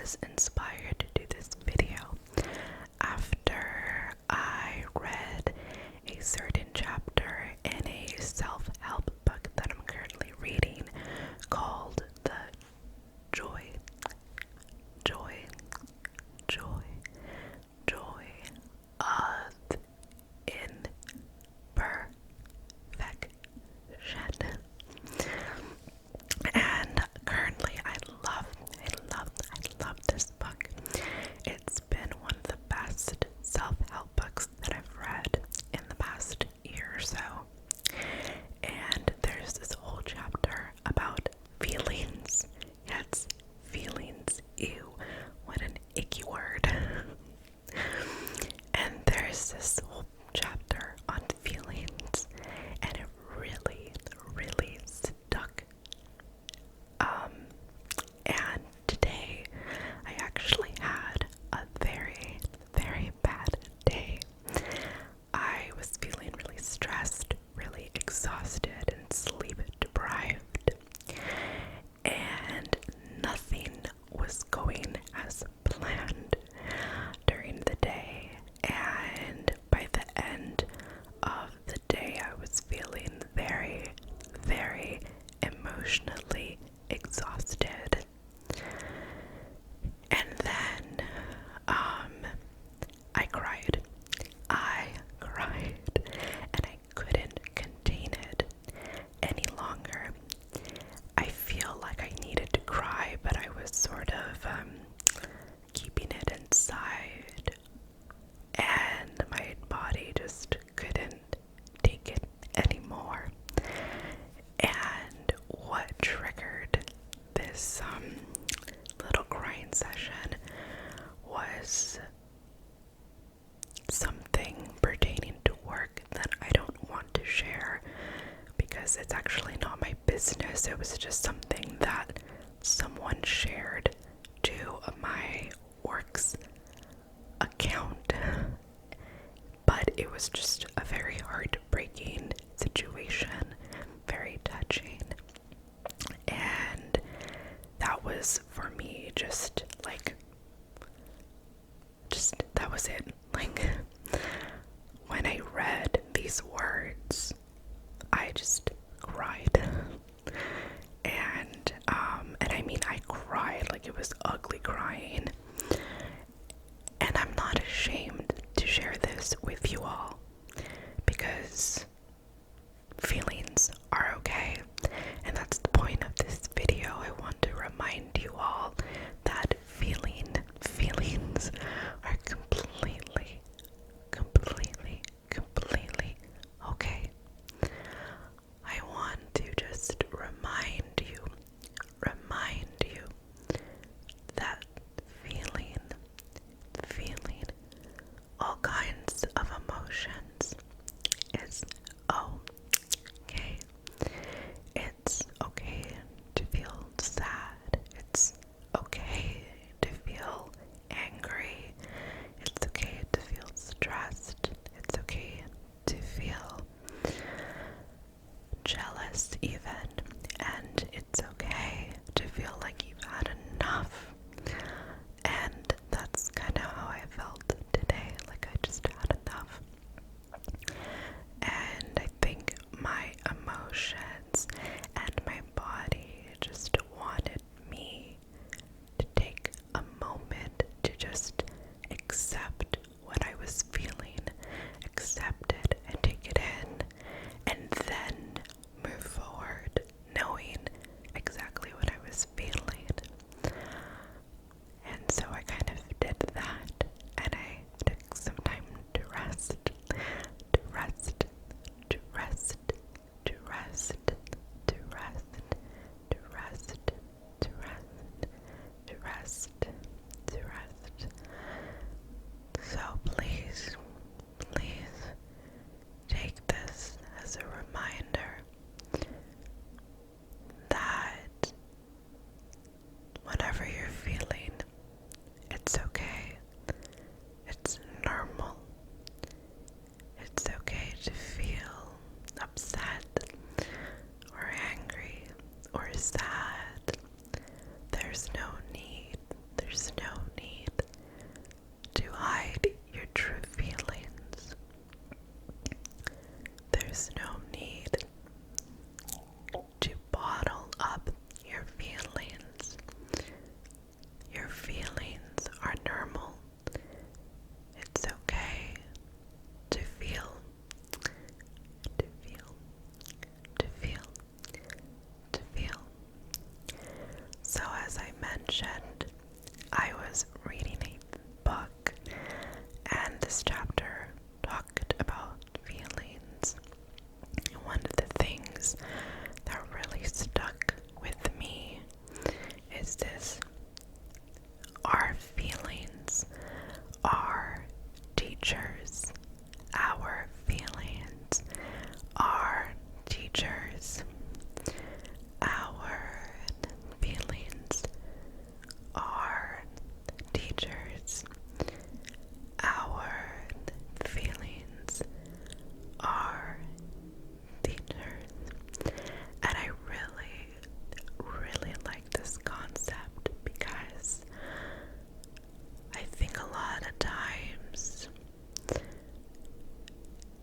was inspired to do this video after I read a certain chapter in a self-help book that I'm currently reading called The Joy, Joy, Joy, Joy of Imperfection. And currently I love this book. It's been one of the best self-help books that I've read in the past year or so. And there's this whole chapter about feelings. Yes, feelings. Ew, what an icky word. And there's this whole chapter on feelings, and it really stuck. And today I actually had a very bad day. I was feeling really stressed, really exhausted, and sleep deprived. And nothing was going as planned during the day. And by the end of the day, I was feeling very emotionally exhausted. And then I cried. And I couldn't contain it any longer. I feel like I needed to cry, but I was sort of keeping it inside, and my body just couldn't take it anymore. And what triggered this little crying session was something pertaining to work that I don't want to share because it's actually not my business. It was just something that someone shared to my work's account, but it was just a very heartbreaking situation, very touching, and that was for me just that was it. Like, when I read these words, I just cried. And I mean, I cried like it was ugly crying. And I'm not ashamed to share this with you all because feelings are okay. And that's the point of this video. I want to remind you all that feelings are completely okay. I want to just remind you that feeling all kinds of emotions this chapter talked about feelings. And one of the things that really stuck with me is this: our feelings are teachers. Our feelings are teachers. Our feelings are teachers. Our feelings are teachers. And I really like this concept because I think a lot of times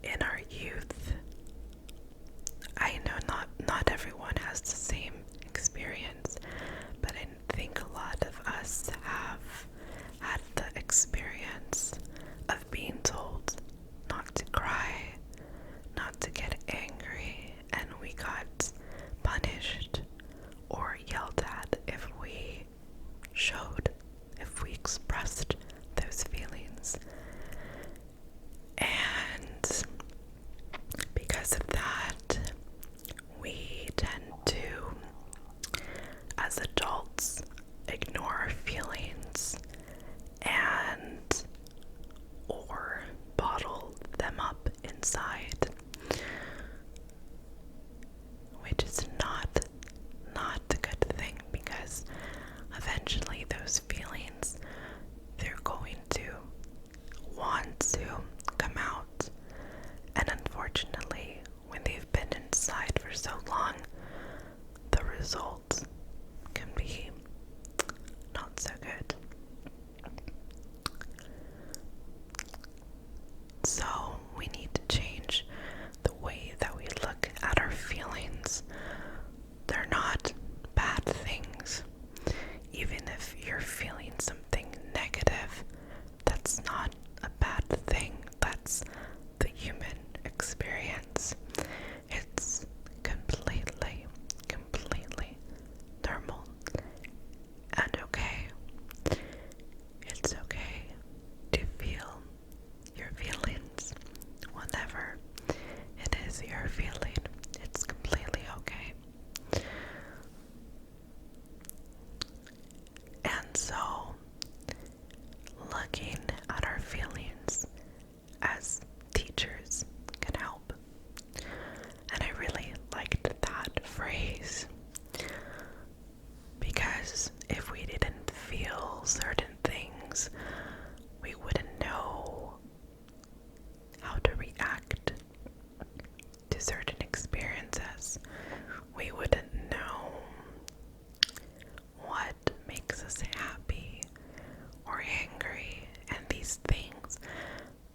in our youth, I know not everyone has the same experience, but I think a lot of us have had the experience of being told not to cry, not to get angry, and we got punished or yelled at if we expressed those feelings. And because of that, we tend to, as adults, ignore our feelings and or bottle them up inside, which is not a good thing, because eventually those feelings, they're going to want to come out. And unfortunately, when they've been inside for so long, the results can be not so good. So we need to change the way that we look at our feelings. They're not bad things. Even if you're feeling something negative, that's not a bad thing. That's the human experience. It's completely normal and okay. It's okay to feel your feelings whenever it is your feeling. It's completely okay. And so, looking at our feelings as teachers can help. And I really liked that phrase, because if we didn't feel certain things, we wouldn't know how to react to certain experiences. We wouldn't know what makes us happy or angry, and these things,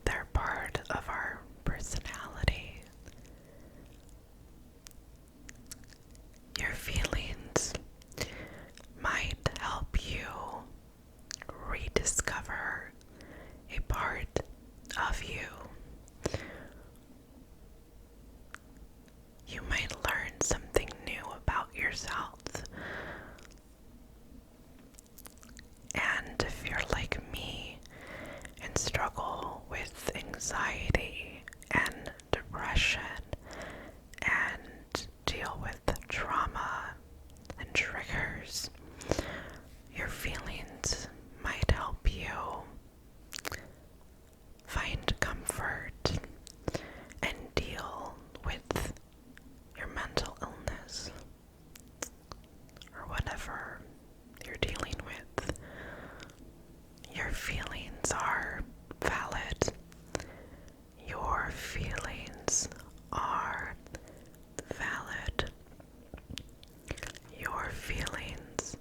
they're part of our personality. Your feelings might help you rediscover a part of you. You might learn something new about yourself. And if you're like me and struggle with anxiety and depression and deal with trauma and triggers, your feelings might help you find comfort and deal with your mental illness or whatever you're dealing with. Your feelings are valid. Your feelings are valid. Your feelings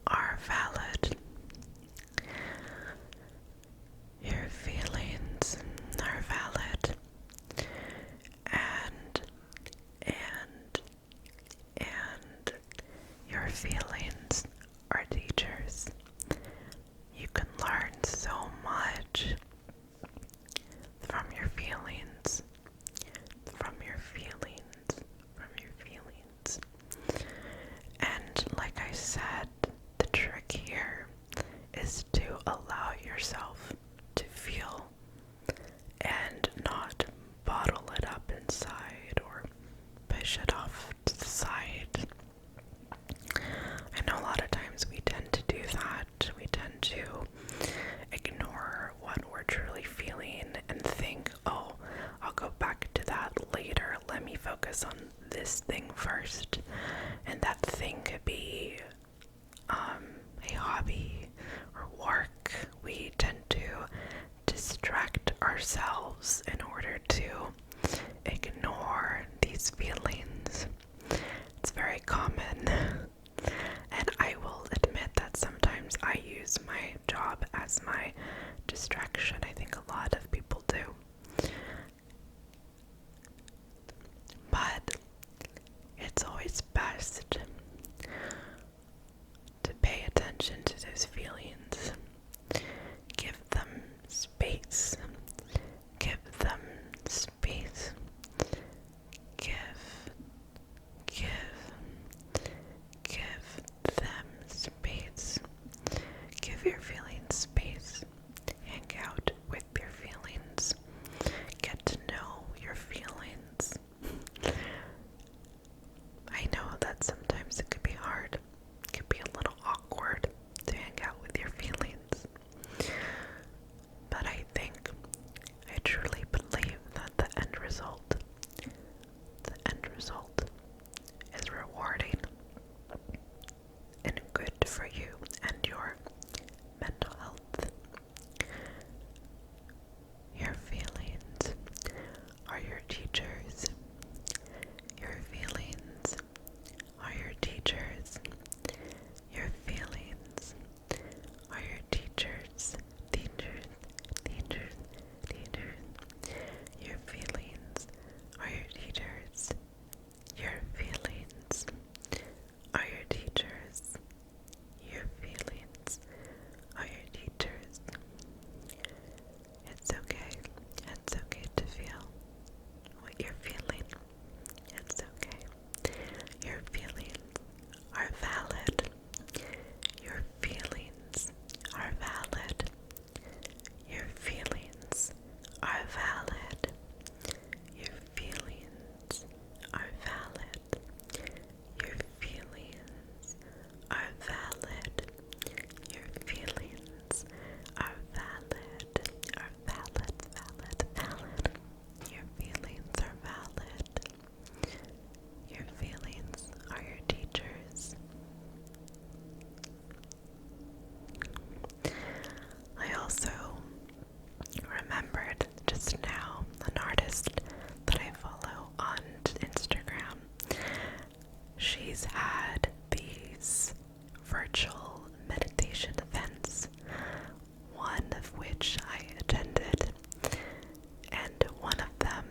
are valid. Your feelings are valid. And your feelings are teachers. You can learn focus on this thing first, and that thing could be a hobby or work. We tend to distract ourselves in order to ignore these feelings. It's very common, and I will admit that sometimes I use my job as my distraction. I think a lot of people do. But it's always best to pay attention to those feelings. Give them space. Give them space. Give them space. Give your feelings space. Hang out with your feelings. Get to know your feelings. I know that sometimes it could be hard. It could be a little awkward to hang out with your feelings. But I truly believe that the end result is rewarding and good for you and your mental health. Your feelings are your teachers. Your feelings are your teachers. Your feelings are your teachers. Teachers. Your feelings are your teachers. Your feelings are your teachers. Your feelings are your teachers. It's okay. It's okay to feel what you're feeling. It's okay. Your feelings are valid. Your feelings are valid. Your feelings are valid. Your feelings are valid. Your feelings are valid. Your feelings are valid. Valid. Your feelings are valid. Your feelings are your teachers. I also remembered just now an artist that I follow on Instagram. She's had these virtual meditation events, one of which I attended, and one of them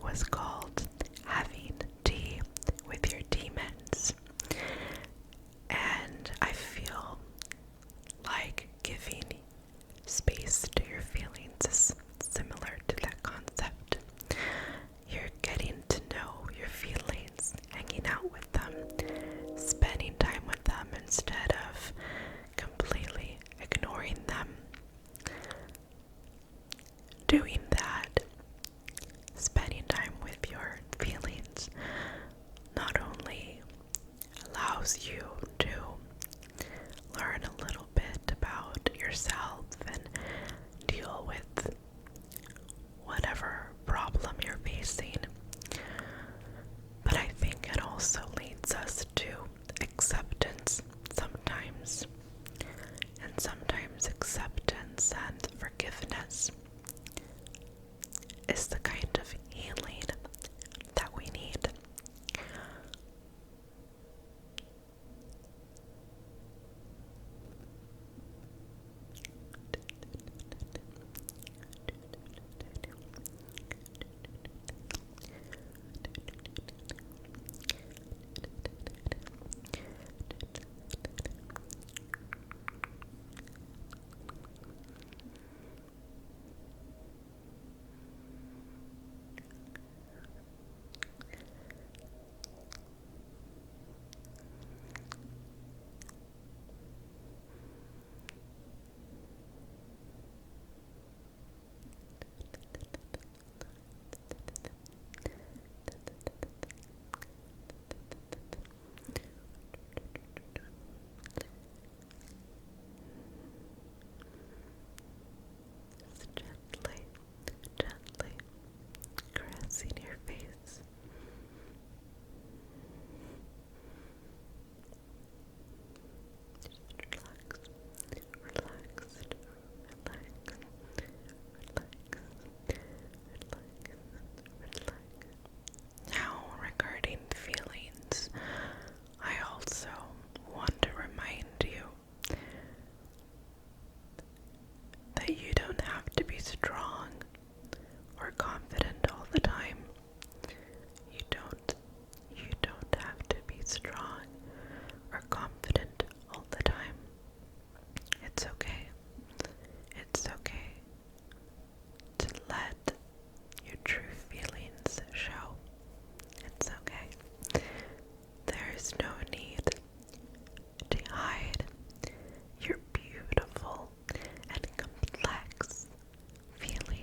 was called Having Tea with Your Demons. And I feel like giving space to your feelings is similar to that concept. You're getting to know your feelings, hanging out with them, spending time with them instead of completely ignoring them. Doing that, spending time with your feelings, not only allows you to learn a little bit about yourself and deal with whatever problem you're facing, but I think it also leads us to acceptance sometimes, and sometimes acceptance and forgiveness is the kind of healing that we need. strong or confident all the time. You don't have to be strong or confident all the time. It's okay. It's okay to let your true feelings show. It's okay. There is no need to hide your beautiful and complex feelings.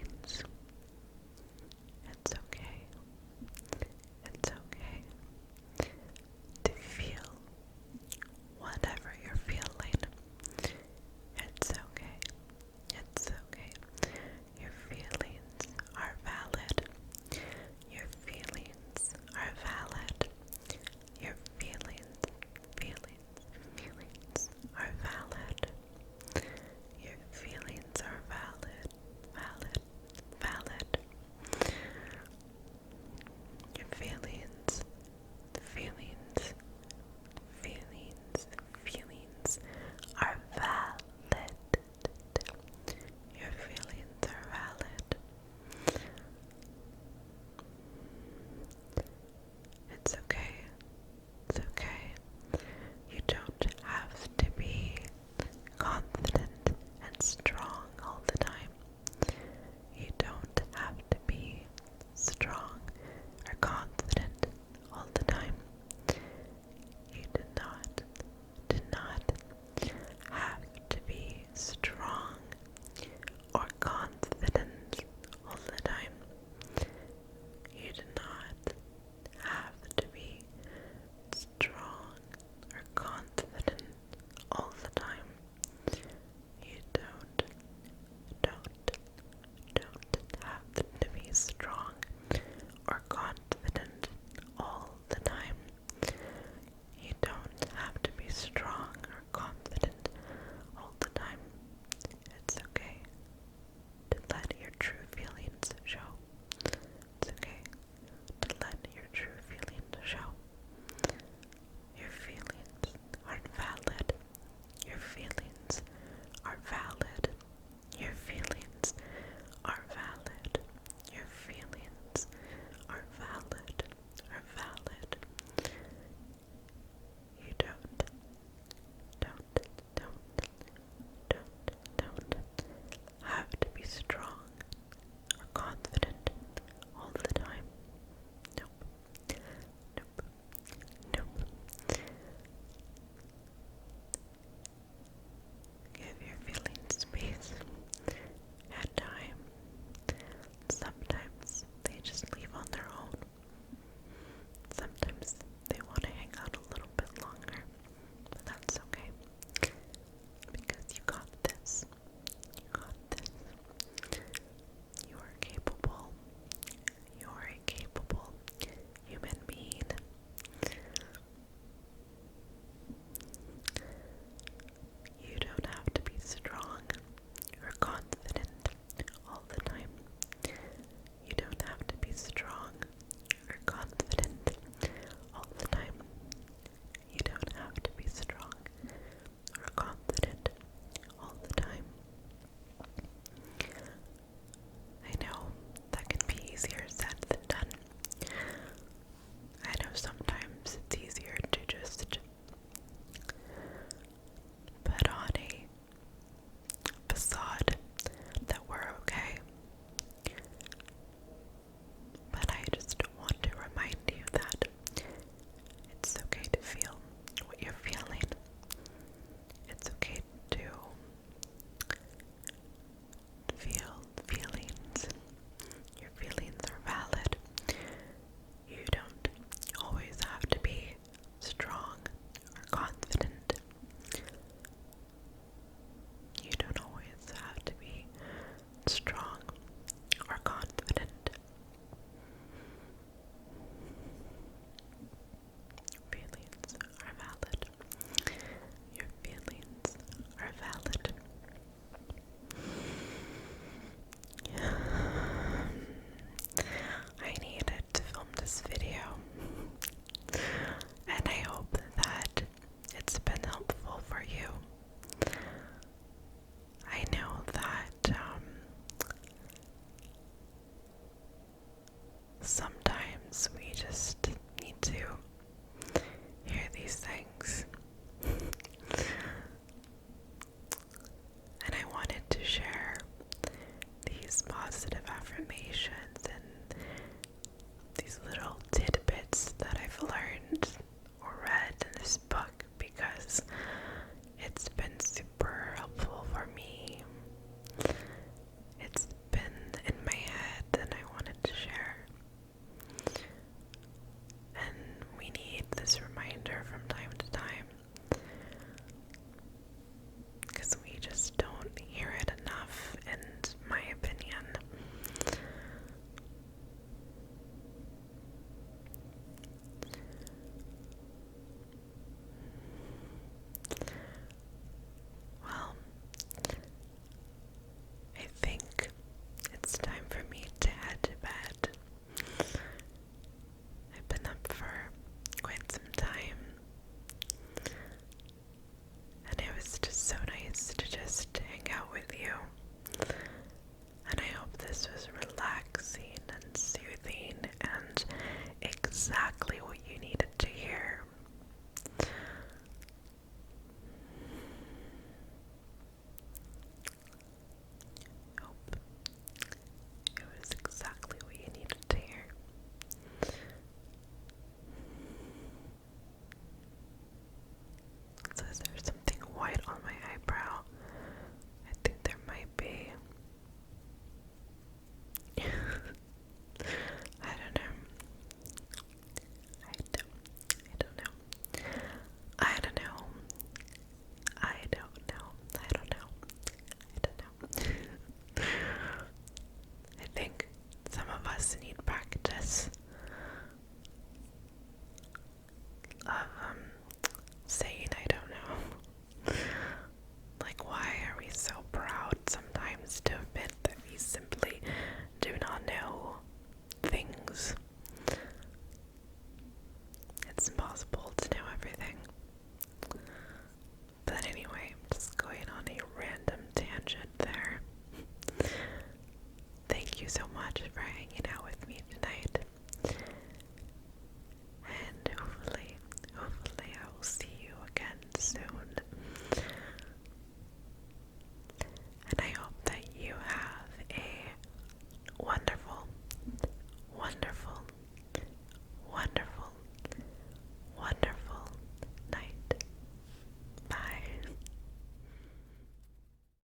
always so